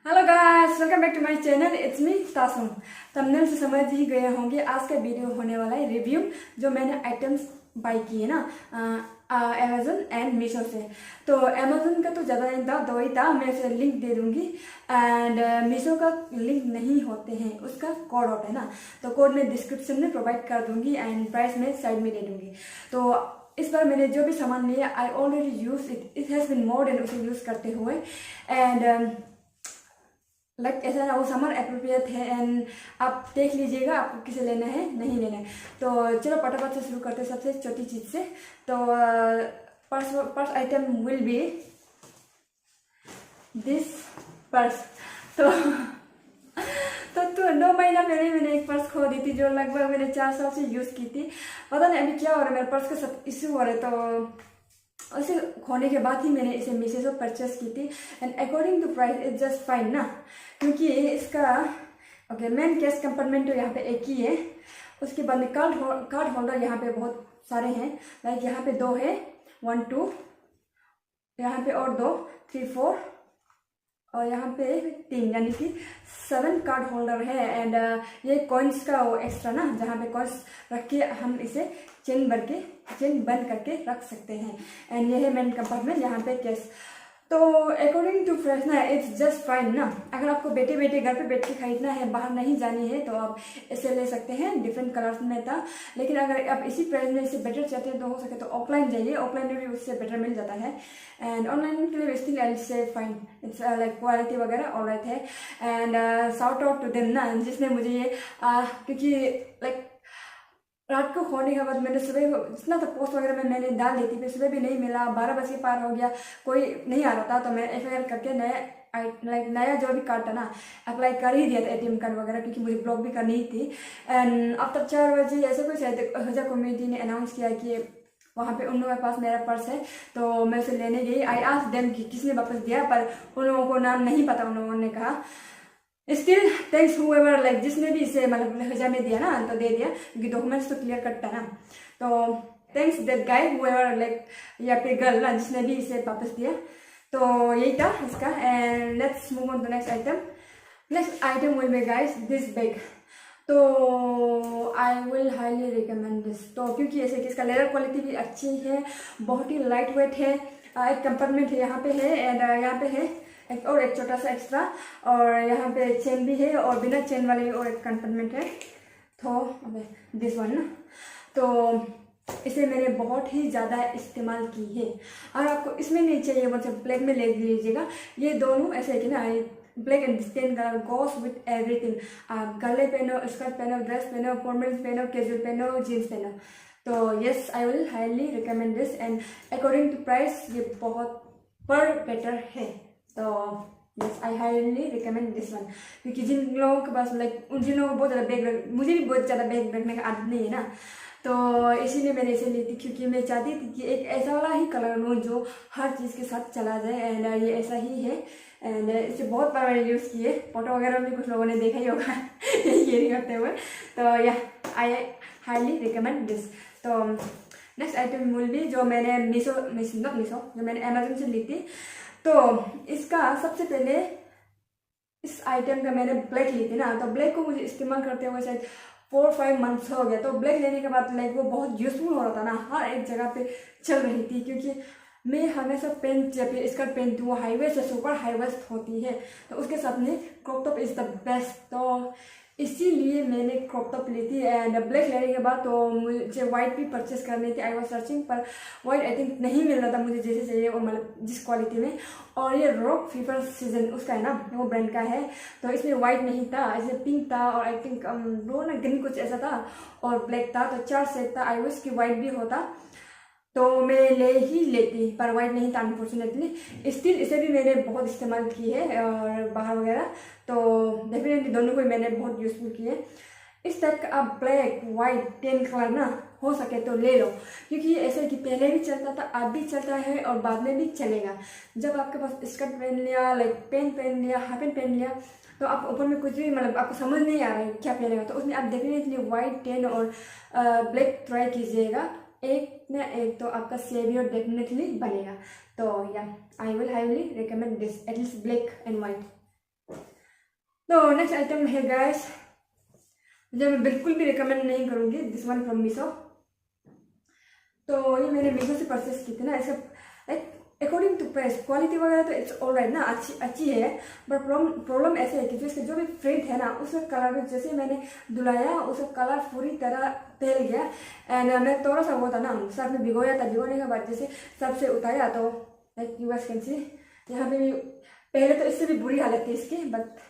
Hello guys, welcome back to my channel. It's me Tasum. Thumbnail से समझ ही गए होंगे आज का वीडियो होने वाला है रिव्यू जो मैंने आइटम्स बाई किए ना अमेजोन एंड मीशो से। तो अमेजोन का तो ज़्यादा नहीं था, दो ही था। मैं उसे लिंक दे दूंगी एंड मीशो का लिंक नहीं होते हैं, उसका कोड होता है ना, तो कोड मैं डिस्क्रिप्शन में प्रोवाइड कर दूंगी एंड प्राइस मैं साइड में दे दूंगी। तो इस बार मैंने जो भी सामान लिया I already use it has been more than उसे यूज़ करते हुए एंड लाइक ऐसा ना वो समर अप्रोप्रिएट है एंड आप देख लीजिएगा आपको किसे लेना है नहीं लेना है। तो चलो फटाफट से शुरू करते हैं सबसे छोटी चीज़ से। तो purse item will B this purse. तो 2 महीना पहले मैंने एक पर्स खो दी थी जो लगभग मैंने 4 साल से यूज़ की थी। पता नहीं अभी क्या हो रहा है, मेरे पर्स के साथ इश्यू हो रहा है। तो उसे खोने के बाद ही मैंने इसे मीशो से परचेस की थी and according to price it's just fine ना, क्योंकि इसका ओके मेन केस कंपार्टमेंट तो यहाँ पे एक ही है। उसके बाद में कार्ड होल्डर यहाँ पे बहुत सारे हैं। लाइक यहाँ पे 2 है, 1 2, यहाँ पे और 2 3 4 और यहाँ पे 3, यानी कि 7 कार्ड होल्डर है। एंड ये कॉइन्स का वो एक्स्ट्रा ना, जहाँ पे कॉइन्स रख के हम इसे चेन बंद करके रख सकते हैं। एंड ये है मेन कंपार्टमेंट, यहाँ पे केस। तो अकॉर्डिंग टू प्राइस ना इट्स जस्ट फाइन ना। अगर आपको बैठे बैठे घर पे बैठ के खरीदना है, बाहर नहीं जानी है, तो आप इसे ले सकते हैं। डिफरेंट कलर्स में था, लेकिन अगर आप इसी प्राइस में इसे बेटर चाहते हैं तो हो सके तो ऑफलाइन जाइए, ऑफलाइन में भी उससे बेटर मिल जाता है। एंड ऑनलाइन के लिए still I say fine, it's like quality वगैरह ऑलराइट है। And shout out to them ना, जिसने मुझे ये क्योंकि लाइक रात को खोने के बाद मैंने सुबह जितना तो पोस्ट वगैरह में मैंने डाल दी थी, फिर सुबह भी नहीं मिला, 12 बजे पार हो गया, कोई नहीं आ रहा था। तो मैं FIR करके नया जो भी कार्ड था ना अप्लाई कर ही दिया था, ATM कार्ड वगैरह, क्योंकि मुझे ब्लॉक भी करनी ही थी। एंड आफ्टर 4 बजे ऐसे कोई शायद हजा कम्युनिटी ने अनाउंस किया कि वहाँ पे उन लोगों के पास मेरा पर्स है, तो मैं उसे लेने गई। आई आस्क्ड देम कि किसने वापस दिया, पर उन लोगों को नाम नहीं पता। उन लोगों ने कहा स्टिल थैंक्स हुएवर, लाइक जिसने भी इसे मतलब हज़ार में दिया ना तो दे दिया, क्योंकि डॉक्यूमेंट्स तो क्लियर कट था ना। तो thanks that guy whoever, like या फिर गर्ल ना, जिसने भी इसे वापस दिया। तो यही था इसका। And let's move on to next item. Next item will be guys this bag. तो I will highly recommend this. तो क्योंकि ऐसे कि इसका लेदर क्वालिटी भी अच्छी है, बहुत ही लाइट वेट है। एक कंपार्टमेंट है यहाँ पे है एंड यहाँ पे है एक छोटा सा एक्स्ट्रा, और यहाँ पे चेन भी है और बिना चेन वाले और एक कंपार्टमेंट है। तो दिस वन ना, तो इसे मैंने बहुत ही ज़्यादा इस्तेमाल की है। और आपको इसमें नहीं चाहिए मतलब ब्लैक में ले लीजिएगा। ये दोनों ऐसे है कि ना, black and stain colour goes with everything. आप गले पहनो, स्कर्ट पहनो, ड्रेस पहनो, फॉर्मल पहनो, कैजुअल पहनो, जीन्स पहनो। तो yes, I will highly recommend this. And according to price ये बहुत पर बेटर है। तो yes, I highly recommend this one. क्योंकि जिन लोगों के पास लाइक जिन लोगों को बहुत ज़्यादा बैग, मुझे भी बहुत ज़्यादा बैग रखने का आदत नहीं है ना, तो इसीलिए मैंने इसे ली थी, क्योंकि मैं चाहती थी कि एक ऐसा वाला ही कलर लूँ जो हर चीज़ के साथ चला जाए। एंड ये ऐसा ही है। एंड इसे बहुत बार मैंने यूज़ किए, फोटो वगैरह में कुछ लोगों ने देखा ही होगा ये कैरी करते हुए। तो या आई हाईली रिकमेंड दिस। तो नेक्स्ट आइटम विल बी जो मैंने जो मैंने अमेजोन से ली थी। तो इसका सबसे पहले इस आइटम का मैंने ब्लैक ली थी ना, तो ब्लैक को मुझे इस्तेमाल करते हुए शायद 4-5 मंथ्स हो गया। तो ब्लैक लेने के बाद लाइक वो बहुत यूजफुल हो रहा था ना, हर एक जगह पे चल रही थी। क्योंकि मैं हमेशा पेंट या फिर स्कर्ट पहनती हूँ, हाई वेस्ट या सुपर हाई वेस्ट होती है, तो उसके साथ में crop top is the best. तो इसीलिए मैंने क्रॉप टॉप ली थी। एंड ब्लैक लेने के बाद तो मुझे वाइट भी परचेस करनी थी। आई वॉज सर्चिंग, पर वाइट आई थिंक नहीं मिल रहा था मुझे जैसे चाहिए, और मतलब जिस क्वालिटी में। और ये रॉक फीवर सीजन उसका है ना, वो ब्रांड का है। तो इसमें वाइट नहीं था, इसमें पिंक था और आई थिंक वो ना ग्रीन कुछ ऐसा था, और ब्लैक था। तो 4 सेट था। आई विश कि वाइट भी होता तो मैं ले ही लेती, पर वाइट नहीं था अनफॉर्चुनेटली। स्टिल इसे भी मैंने बहुत इस्तेमाल की है और बाहर वगैरह, तो डेफिनेटली दोनों को मैंने बहुत यूजफुल किए। इस टाइप का आप ब्लैक वाइट 10 कलर ना हो सके तो ले लो, क्योंकि ऐसे कि पहले भी चलता था, अब भी चलता है और बाद में भी चलेगा। जब आपके पास स्कर्ट पहन लिया, लाइक पैंट पहन लिया, हाफ पैंट पहन लिया, तो आप ऊपर में कुछ भी मतलब आपको समझ नहीं आ रहा है क्या पहनेगा, तो उसमें आप डेफिनेटली वाइट 10 और ब्लैक ट्राई कीजिएगा। एक ना एक तो आपका सेवियर डेफिनेटली बनेगा। तो या आई will highly recommend this, at least black and white. तो नेक्स्ट आइटम है गाइस, जो मैं बिल्कुल भी रिकमेंड नहीं करूँगी, दिस वन फ्रॉम मीशो। तो ये मैंने मीशो से परचेस की थी ना। ऐसा अकॉर्डिंग टू प्राइस क्वालिटी वगैरह तो इट्स ऑल राइट ना, अच्छी है। बट प्रॉब्लम ऐसे है कि जो इसका जो भी प्रिंट है ना, उसका कलर जैसे मैंने धुलाया उसका कलर पूरी तरह फैल गया। एंड मैं थोड़ा सा वो था ना, सर्फ में भिगोया था, भिगोने के बाद जैसे सर्फ से उतारा तो like you guys can see, यहाँ पे भी पहले तो इससे भी बुरी हालत थी इसकी, बट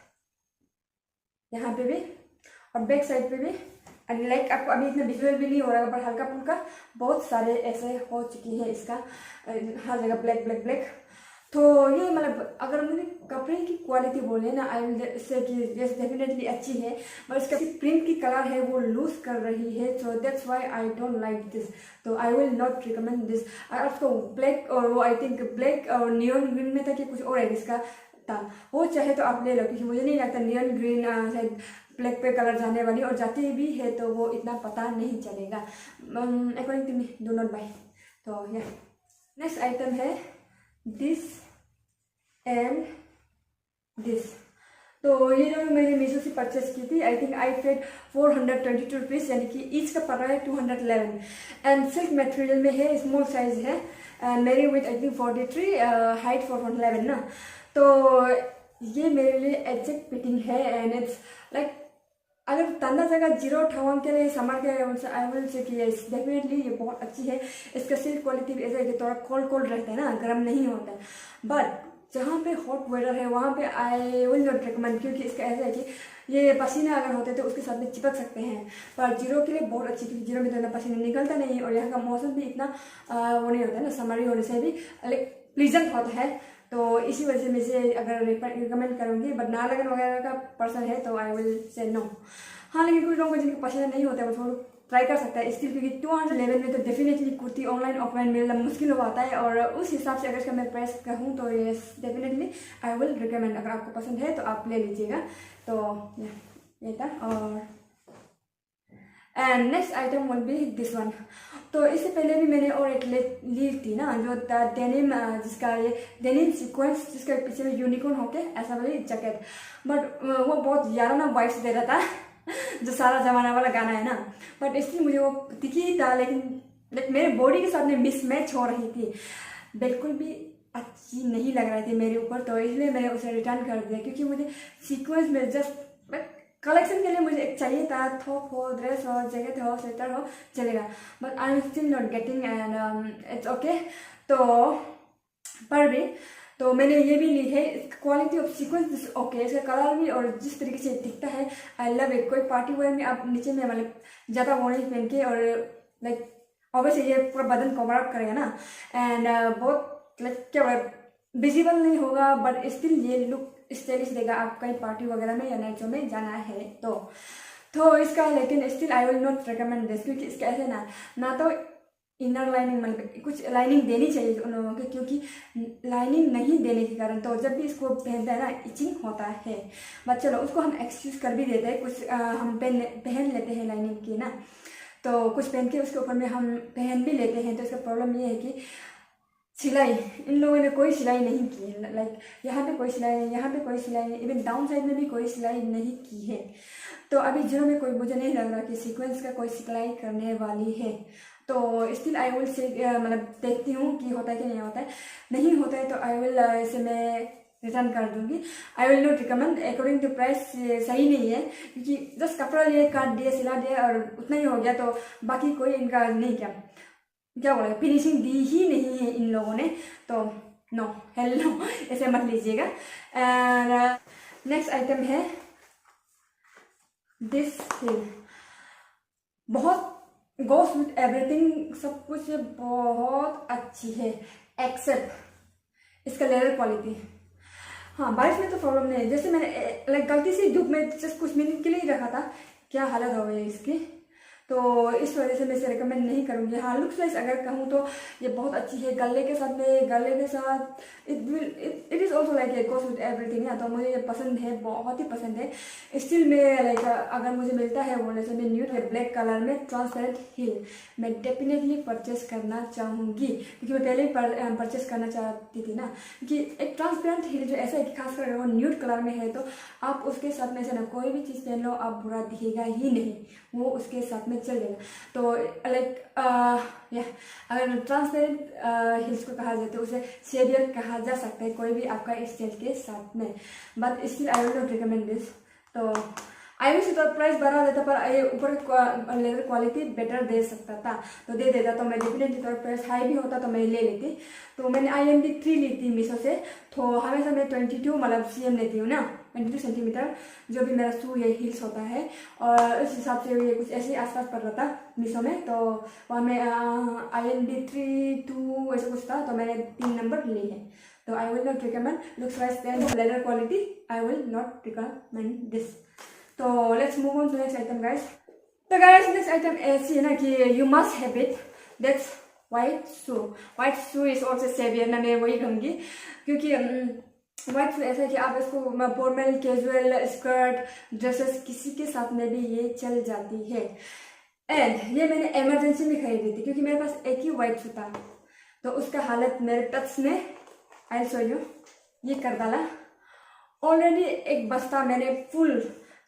यहाँ पे भी और बैक साइड पे भी लाइक आपको अभी इतना विजुअल भी नहीं हो रहा, पर हल्का फुल्का बहुत सारे ऐसे हो चुकी है इसका, हर जगह ब्लैक ब्लैक ब्लैक। तो ये मतलब अगर मुझे कपड़े की क्वालिटी बोले ना, आई विल से कि यस डेफिनेटली अच्छी है, बट इसका प्रिंट की कलर है वो लूज कर रही है, so that's why I don't like this. तो I will not recommend this. अगर आपको ब्लैक और वो आई थिंक ब्लैक और नियॉन ग्रीन में था कि कुछ और है इसका था, वो चाहे तो आप ले लो, क्योंकि मुझे नहीं लगता नियॉन ग्रीन शायद ब्लैक पे कलर जाने वाली, और जाती भी है तो वो इतना पता नहीं चलेगा। According to me do not buy. तो या नेक्स्ट आइटम है दिस एंड दिस। तो ये जो मैंने मीशो से परचेस की थी, I think I paid 422 rupees, यानी कि ईच का पड़ रहा है 211। एंड सिल्क मटेरियल में है, स्मॉल साइज है, एंड मेरी विथ आई थिंक 43, हाइट 411 ना। तो ये मेरे लिए एग्जैक्ट फिटिंग है, एंड इट्स लाइक अगर तंदा जगह जीरो ठावन के लिए समर के आई विल से कि डेफिनेटली ये बहुत अच्छी है। इसका सिल्क क्वालिटी भी ऐसा है कि थोड़ा कोल्ड कोल्ड रहता है ना, गर्म नहीं होता है। बट जहाँ पे हॉट वेदर है वहाँ पे आई विल नॉट रिकमेंड, क्योंकि इसका ऐसा है कि ये पसीना अगर होते तो उसके साथ में चिपक सकते हैं। पर जीरो के लिए बहुत अच्छी, क्योंकि जीरो में तो इतना पसीना निकलता नहीं, और यहाँ का मौसम भी इतना वो नहीं होता है ना, समरी होने से भी लाइक प्लीजेंट होता है। तो इसी वजह से मैं इसे अगर रिकमेंड करूँगी, बट नालागन वगैरह का पर्सन है तो आई विल से नो। हाँ, लेकिन कुछ लोगों को जिनका पसंद नहीं होता है वो थोड़ा ट्राई कर सकता है स्टिल, क्योंकि 211 में तो डेफिनेटली कुर्ती ऑनलाइन ऑफलाइन मिलना मुश्किल हो आता है। और उस हिसाब से अगर इसका मैं प्राइस कहूँ तो ये डेफिनेटली आई विल रिकमेंड। अगर आपको पसंद है तो आप ले लीजिएगा। तो ये था। और and next item will B this one. तो इससे पहले भी मैंने और एक ली थी ना, जो डेनिम, जिसका ये डेनिम सीक्वेंस, जिसके पीछे में यूनिकॉर्न होके ऐसा वाली जैकेट, बट वो बहुत ज़्यादा ना वाइब्स दे रहा था जो सारा जमाना वाला गाना है ना। बट इसलिए मुझे वो दिखी ही था, लेकिन मेरे बॉडी के साथ में मिसमैच हो रही थी, बिल्कुल भी अच्छी नहीं लग रही थी मेरे ऊपर। तो इसलिए मैंने उसे रिटर्न कर दिया, क्योंकि मुझे सीक्वेंस में जस्ट कलेक्शन के लिए मुझे एक चाहिए था, थॉप हो, ड्रेस हो, जैकेट हो, स्वेटर हो, चलेगा। But I am still not getting, and it's okay. तो पर भी तो मैंने ये भी ली है। क्वालिटी ऑफ सीक्वेंस ओके, इसका कलर भी और जिस तरीके से दिखता है आई लव इट। कोई पार्टी वेयर में आप नीचे में मतलब ज़्यादा वो नहीं पहन के, और लाइक ऑब्वियसली ये पूरा बदन कवर अप करेगा ना, एंड बहुत लाइक क्या विजिबल नहीं होगा, बट स्टिल ये लुक स्टाइलिश देगा आप कहीं पार्टी वगैरह में या नाइट शो में जाना है तो इसका। लेकिन still I will not recommend this, क्योंकि इसका ऐसे ना तो इनर लाइनिंग मतलब कुछ लाइनिंग देनी चाहिए उन लोगों को, क्योंकि लाइनिंग नहीं देने के कारण तो जब भी इसको पहनता है ना इचिंग होता है। बट चलो उसको हम एक्सक्यूज कर भी देते हैं, कुछ हम पहन लेते हैं लाइनिंग की ना, तो कुछ पहन के उसके ऊपर में हम पहन भी लेते हैं। तो इसका प्रॉब्लम ये है कि सिलाई, इन लोगों ने कोई सिलाई नहीं की है, लाइक यहाँ पे कोई सिलाई नहीं, यहाँ पे कोई सिलाई नहीं, इवन डाउन साइड में भी कोई सिलाई नहीं की है। तो अभी जीरो में कोई मुझे नहीं लग रहा कि सीक्वेंस का कोई सिलाई करने वाली है। तो स्टिल आई विल से मतलब देखती हूँ कि होता है कि नहीं होता है। नहीं होता है तो आई विल इसे मैं रिटर्न कर दूंगी। I will not recommend, according to price सही नहीं है, क्योंकि जस्ट कपड़ा लिए, काट दिया, सिला दिया और उतना ही हो गया। तो बाकी कोई इनका नहीं क्या बोला, फिनिशिंग दी ही नहीं है इन लोगों ने। तो नो, हेल नो, ऐसे मत लीजिएगा। एंड नेक्स्ट आइटम है दिस थिंग। बहुत गोस विथ एवरीथिंग, सब कुछ बहुत अच्छी है एक्सेप्ट इसका लेदर क्वालिटी। हाँ, बारिश में तो प्रॉब्लम नहीं है। जैसे मैंने लाइक गलती से धूप में जस्ट कुछ मिनट के लिए ही रखा था, क्या हालत हो गई इसकी। तो इस वजह से मैं इसे रिकमेंड नहीं करूँगी। हाँ, लुक्स वाइज अगर कहूँ तो ये बहुत अच्छी है, गले के साथ it is also like it goes with everything है। तो मुझे ये पसंद है, बहुत ही पसंद है। स्टिल में लाइक अगर मुझे मिलता है बोलने से मैं न्यूड है ब्लैक कलर में ट्रांसपेरेंट हील मैं डेफिनेटली परचेस करना चाहूँगी, क्योंकि मैं पहले ही परचेस करना चाहती थी ना। कि एक ट्रांसपेरेंट हील जो ऐसा है कि खासकर अगर वो न्यूड कलर में है तो आप उसके साथ में से ना कोई भी चीज़ पहन लो आप बुरा दिखेगा ही नहीं, वो उसके साथ में चल जाएगा। तो लाइक अगर ट्रांसपेरेंट हिल्स को कहा जाए तो उसे सेवियर कहा जा सकता है कोई भी आपका स्टाइल के साथ में, but still I will not recommend this. तो आई विश तो प्राइस बढ़ा देता पर ये ऊपर लेदर क्वालिटी बेटर दे सकता था, तो दे देता तो मैं डेफिनेटली थोड़ा प्राइस हाई भी होता तो मैं ले लेती। तो मैंने IMD3 ली थी मीशो से। तो हमेशा मैं 22 मतलब CM लेती हूँ ना, 22 सेंटीमीटर जो भी मेरा शू या हील्स होता है, और उस हिसाब से ये कुछ ऐसे ही आसपास पड़ रहा था मीशो में। तो वहाँ में IMD3 2 ऐसा कुछ था, तो मैंने 3 नंबर लिए हैं। तो I will not recommend looks wise and leather quality, I will not recommend this. तो let's move on to next item guys. तो गाइस नेक्स्ट आइटम ऐसी है ना कि you must have it, that's white shoe. White shoe is also saviour ना, मैं वही कहूँगी, क्योंकि व्हाइट शू ऐसा है कि आप इसको फॉर्मल कैजुअल स्कर्ट ड्रेसेस किसी के साथ में भी ये चल जाती है। एंड ये मैंने इमरजेंसी में खरीदी थी क्योंकि मेरे पास एक ही व्हाइट शू था, तो उसका हालत मेरे टच में आई शो यू ये कर डाला। ऑलरेडी एक बस्ता मैंने फुल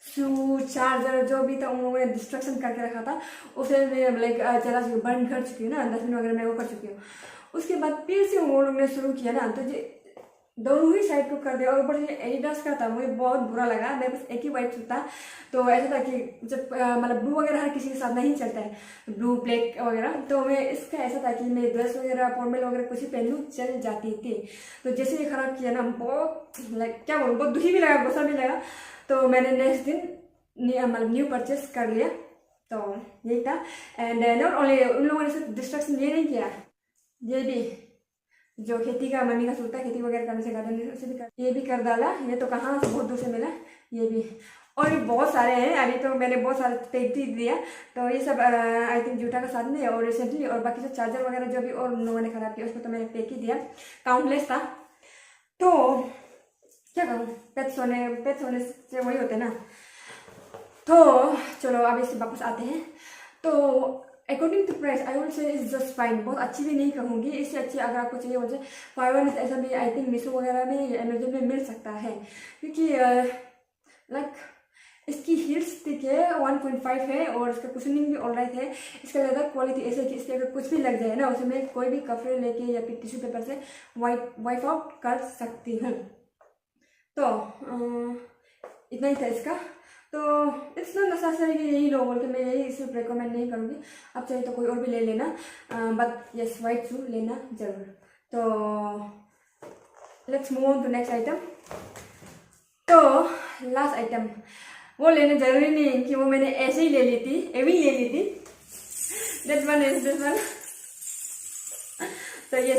शू चार्जर जो भी था उन्होंने डिस्ट्रक्शन करके रखा था, उसे मैं लाइक चला चुकी बर्न कर चुकी हूँ ना, डस्टबिन वगैरह मैं वो कर चुकी हूँ। उसके बाद फिर से वो लोग ने शुरू किया ना, तो ये दोनों ही साइड को कर दिया। और ऊपर से एडिडास का था, मुझे बहुत बुरा लगा। मेरे पास एक ही व्हाइट शू था, तो ऐसा था कि जब मतलब ब्लू वगैरह हर किसी के साथ नहीं चलता है, ब्लू ब्लैक वगैरह, तो मैं इसका ऐसा था कि मैं ड्रेस वगैरह फॉर्मल वगैरह कुछ ही पहन लूँ चल जाती थी। तो जैसे ये खराब किया ना, बहुत लाइक क्या बोलूँ, बहुत दुखी भी लगा, गुस्सा भी लगा। तो मैंने नेक्स्ट दिन मतलब न्यू परचेस कर लिया। तो यही था। एंड नॉट ओनली उन लोगों ने सिर्फ डिस्ट्रक्शन ये नहीं किया, ये भी जो खेती का मम्मी का सूता खेती वगैरह करने से गार्डन उसे भी ये भी कर डाला। ये तो कहाँ से बहुत दूर से मिला, ये भी। और भी बहुत सारे हैं, अभी तो मैंने बहुत सारे फेंक भी दिया। तो ये सब आई थिंक जूटा का साथ में और रिसेंटली, और बाकी जो चार्जर वगैरह जो भी और लोगों ने खराब किया उसको तो मैंने फेंक ही दिया, काउंटलेस था। तो क्या कहूँ, पेट्स होने से वही होते ना। तो चलो अब इससे वापस आते हैं। तो according to price I would say is just fine, बहुत अच्छी भी नहीं कहूँगी, इससे अच्छी अगर आपको चाहिए मुझे 5 ऐसा भी आई थिंक मीशो वगैरह में या अमेजोन में मिल सकता है, क्योंकि लाइक इसकी हील्स ठीक है 1.5 है और इसका कुशनिंग भी ऑलराइट है। इसका लेदर क्वालिटी ऐसे कि इसके अगर कुछ भी लग जाए ना, उसमें कोई भी कपड़े लेके या फिर टिश्यू पेपर से वाइप आउट कर सकती हूँ। तो इतना ही था इसका। तो इट्स नॉट नेसेसरी कि यही लो बोल के मैं यही सिर्फ रिकमेंड नहीं करूँगी, आप चाहिए तो कोई और भी ले लेना, बट यस वाइट शू लेना जरूर। तो let's move on to next item. तो लास्ट आइटम वो लेना जरूरी नहीं है कि वो मैंने ऐसे ही ले ली थी, एवी ले ली थी। That one is this one. तो ये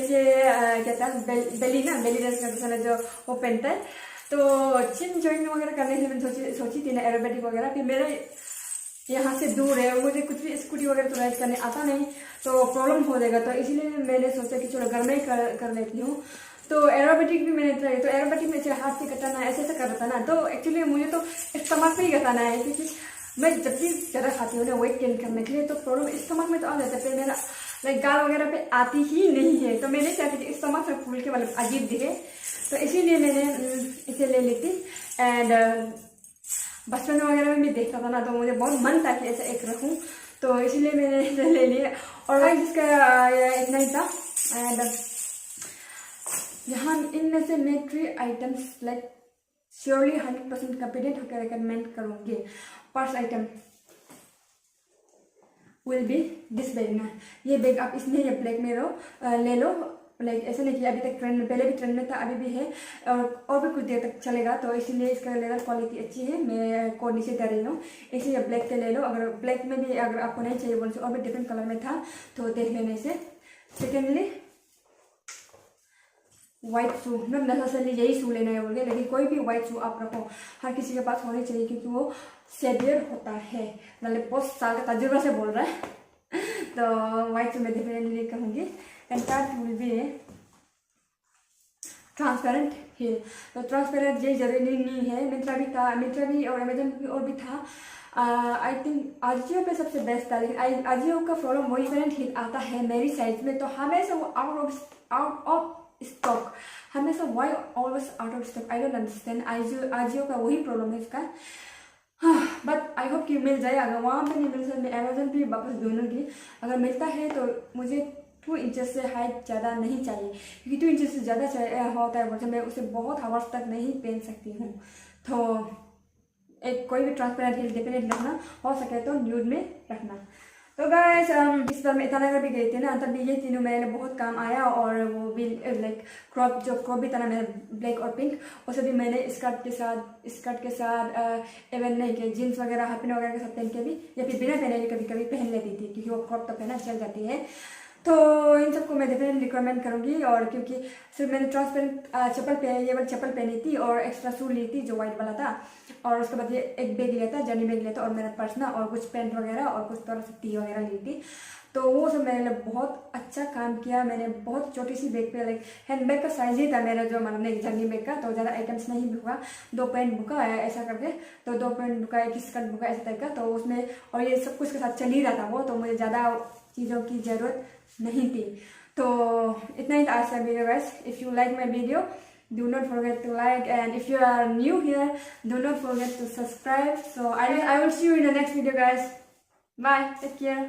क्या था, बेली डांस करते समय जो वो पहनता है। तो जिम ज्वाइन वगैरह करने से मैंने सोची थी ना एरोबेटिक वगैरह, फिर मेरा यहाँ से दूर है, मुझे कुछ भी स्कूटी वगैरह तो राइड करने आता नहीं, तो प्रॉब्लम हो जाएगा। तो इसीलिए मैंने सोचा कि चलो घर में ही कर लेती हूँ। तो एरोबेटिक भी मैंने ट्राई, तो एरोबेटिक में हाथ से कटाना ऐसे कर रहा था ना, तो एक्चुअली मुझे तो स्टमक पे ही कटाना है, क्योंकि मैं जब भी ज़्यादा खाती हूँ ना वेट गेन करने के लिए, तो प्रॉब्लम स्टमक में तो आ जाता है। फिर मेरा लाइक गाल वगैरह पे आती ही नहीं है, तो मैं नहीं चाहती कि स्टमक में फूल के मतलब अजीब दिखे, तो इसीलिए मैंने इसे ले ली थी। एंड बचपन वगैरह में भी देखता था ना, तो मुझे बहुत मन था कि ऐसा एक रखूँ, तो इसीलिए मैंने इसे ले लिया। और भाई जिसका इतना ही था। एंड यहाँ इनमें से मैं 3 आइटम्स लाइक श्योरली 100% कॉन्फिडेंट होकर रिकमेंड करूँगी। First item will B this bag ना, ये बैग आप इसमें या ब्लैक में ले लो। लाइक ऐसा नहीं कि अभी तक ट्रेंड में, पहले भी ट्रेंड में था, अभी भी है और भी कुछ देर तक चलेगा, तो इसीलिए इसका लेदर क्वालिटी अच्छी है। मैं कोड नीचे कर रही हूँ, इसलिए ब्लैक के ले लो। अगर ब्लैक में भी अगर आपको नहीं चाहिए बोल से और भी डिफरेंट कलर में था तो देख लेने से। Secondly white shoe, not necessarily यही शू लेना है बोल के, लेकिन कोई भी व्हाइट शू आप रखो, हर किसी के पास होने चाहिए, क्योंकि वो सेवियर होता है। मतलब बहुत साल का तजुर्बा से बोल रहा है। तो व्हाइट शू मैं डेफिनेटली कहूँगी। And third will be transparent heal. तो ट्रांसपेरेंट ये जरूरी नहीं है, मिंत्रा भी था, मिंत्रा भी और अमेजन भी और भी था। आई थिंक आजियो पे सबसे बेस्ट था, लेकिन आजियो का प्रॉब्लम वही ट्रांसपेरेंट हील आता है मेरी साइज में, तो हमेशा वो आउट ऑफ स्टॉक, हमेशा why always out of stock, I don't understand. Ajio का वही प्रॉब्लम है इसका। बट आई होप कि मिल जाए। अगर वहाँ पे नहीं मिल सकता मैं अमेजन भी वापस दूंगी। अगर मिलता है तो मुझे 2 इंचेस से हाइट ज़्यादा नहीं चाहिए, क्योंकि 2 इंचेस से ज़्यादा होता है, मतलब मैं उसे बहुत हावर्स तक नहीं पहन सकती हूँ। तो एक कोई भी ट्रांसपेरेंट हील डेफिनेट रखना, हो सके तो न्यूड में रखना। तो गाइस इस बार मैं ईटानगर भी गई थी ना, तब भी ये तीनों मेरे बहुत काम आया। और वो भी लाइक क्रॉप भी था ना मेरा, ब्लैक और पिंक, उसे भी मैंने स्कर्ट के साथ इवन नहीं कि जीन्स वगैरह हाफ पैंट वगैरह के साथ पहन के भी, या फिर बिना पहने भी कभी कभी पहन लेती थी, क्योंकि वो क्रॉप तो पहना चल जाती है। तो इन सबको मैं डेफिनेटली रिकमेंड करूँगी। और क्योंकि सिर्फ मैंने ट्रांसपेरेंट ये वाली चप्पल पहनी थी और एक्स्ट्रा शू ली थी जो वाइट वाला था, और उसके बाद ये एक बैग लिया था, जर्नी बैग लिया था, और मेरा पर्स ना, और कुछ पेंट वगैरह और कुछ थोड़ा सा टी वगैरह ली थी। तो वो सब मेरे लिए बहुत अच्छा काम किया। मैंने बहुत छोटी सी बैग पे, लाइक हैंड बैग का साइज ही था मेरा जो मतलब एक जर्नी बैग का, तो ज़्यादा आइटम्स नहीं बुका, 2 पेंट बुका ऐसा करके, तो 2 पेंट बुका, एक स्कर्ट बुका ऐसा टाइप का, तो उसमें और ये सब कुछ के साथ चल ही रहा था वो, तो मुझे ज़्यादा चीज़ों की ज़रूरत नहीं थी। तो इतना ही था आज का video guys. If you like my video, do not forget to like, and if you are new here, do not forget to subscribe. So I will see you in the next video guys. Bye, take care.